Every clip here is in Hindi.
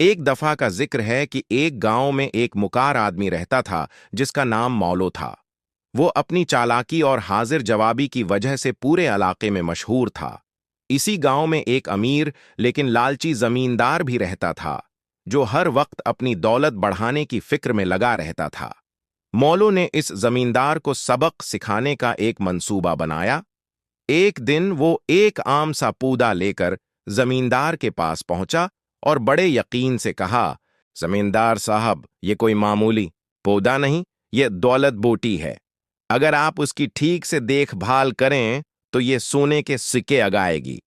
एक दफा का जिक्र है कि एक गांव में एक मुकार आदमी रहता था जिसका नाम मौलो था। वो अपनी चालाकी और हाजिर जवाबी की वजह से पूरे इलाके में मशहूर था। इसी गांव में एक अमीर लेकिन लालची जमींदार भी रहता था, जो हर वक्त अपनी दौलत बढ़ाने की फिक्र में लगा रहता था। मौलो ने इस जमींदार को सबक सिखाने का एक मंसूबा बनाया। एक दिन वो एक आम सा पौधा लेकर जमींदार के पास पहुंचा और बड़े यकीन से कहा, जमींदार साहब, ये कोई मामूली पौधा नहीं, ये दौलत बोटी है। अगर आप उसकी ठीक से देखभाल करें तो ये सोने के सिक्के अगाएगी।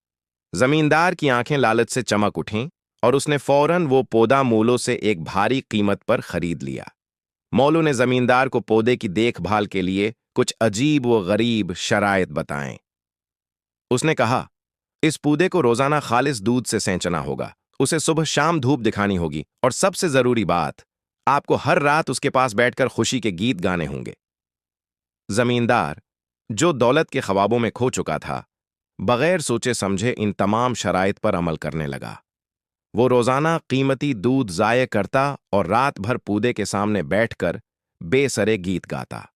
जमींदार की आंखें लालच से चमक उठीं और उसने फौरन वो पौधा मूलों से एक भारी कीमत पर खरीद लिया। मौलू ने जमींदार को पौधे की देखभाल के लिए कुछ अजीब व गरीब शराइत बताएं। उसने कहा, इस पौधे को रोजाना खालिस दूध से सेंचना होगा, उसे सुबह शाम धूप दिखानी होगी, और सबसे जरूरी बात, आपको हर रात उसके पास बैठकर खुशी के गीत गाने होंगे। जमींदार, जो दौलत के ख्वाबों में खो चुका था, बगैर सोचे समझे इन तमाम शराइत पर अमल करने लगा। वो रोजाना कीमती दूध जाये करता और रात भर पौधे के सामने बैठकर बेसरे गीत गाता।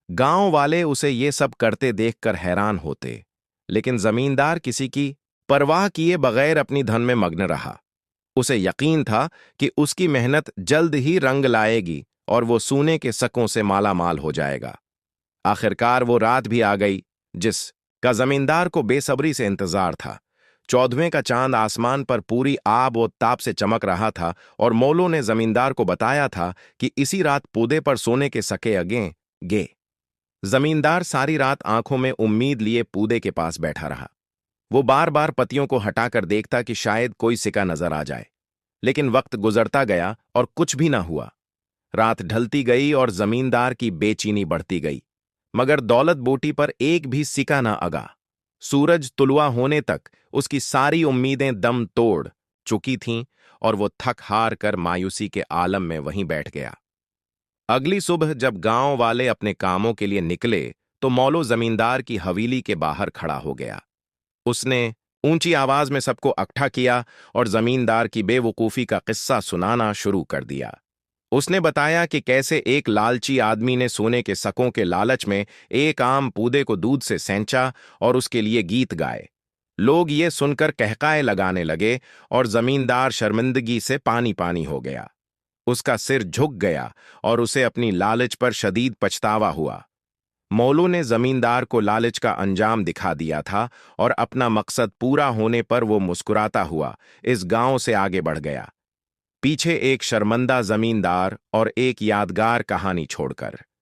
गांव वाले उसे ये सब करते देखकर हैरान होते, लेकिन जमींदार किसी की परवाह किए बगैर अपनी धन में मग्न रहा। उसे यकीन था कि उसकी मेहनत जल्द ही रंग लाएगी और वो सोने के सकों से माला माल हो जाएगा। आखिरकार वो रात भी आ गई जिसका जमींदार को बेसब्री से इंतजार था। 14वें का चांद आसमान पर पूरी आब और ताप से चमक रहा था और मौलो ने जमींदार को बताया था कि इसी रात पौधे पर सोने के सके गे। जमींदार सारी रात आंखों में उम्मीद लिए पौधे के पास बैठा रहा। वो बार बार पत्तियों को हटाकर देखता कि शायद कोई सिक्का नजर आ जाए, लेकिन वक्त गुजरता गया और कुछ भी ना हुआ। रात ढलती गई और जमींदार की बेचैनी बढ़ती गई, मगर दौलत बोटी पर एक भी सिक्का ना अगा। सूरज तुलवा होने तक उसकी सारी उम्मीदें दम तोड़ चुकी थीं और वो थक हार कर मायूसी के आलम में वहीं बैठ गया। अगली सुबह जब गांव वाले अपने कामों के लिए निकले तो मौलो जमींदार की हवेली के बाहर खड़ा हो गया। उसने ऊंची आवाज में सबको इकट्ठा किया और जमींदार की बेवकूफी का किस्सा सुनाना शुरू कर दिया। उसने बताया कि कैसे एक लालची आदमी ने सोने के सकों के लालच में एक आम पौधे को दूध से सेंचा और उसके लिए गीत गाए। लोग ये सुनकर कहकाए लगाने लगे और जमींदार शर्मिंदगी से पानी पानी हो गया। उसका सिर झुक गया और उसे अपनी लालच पर शदीद पछतावा हुआ। मौलू ने जमींदार को लालच का अंजाम दिखा दिया था और अपना मकसद पूरा होने पर वो मुस्कुराता हुआ इस गांव से आगे बढ़ गया, पीछे एक शर्मंदा जमींदार और एक यादगार कहानी छोड़कर।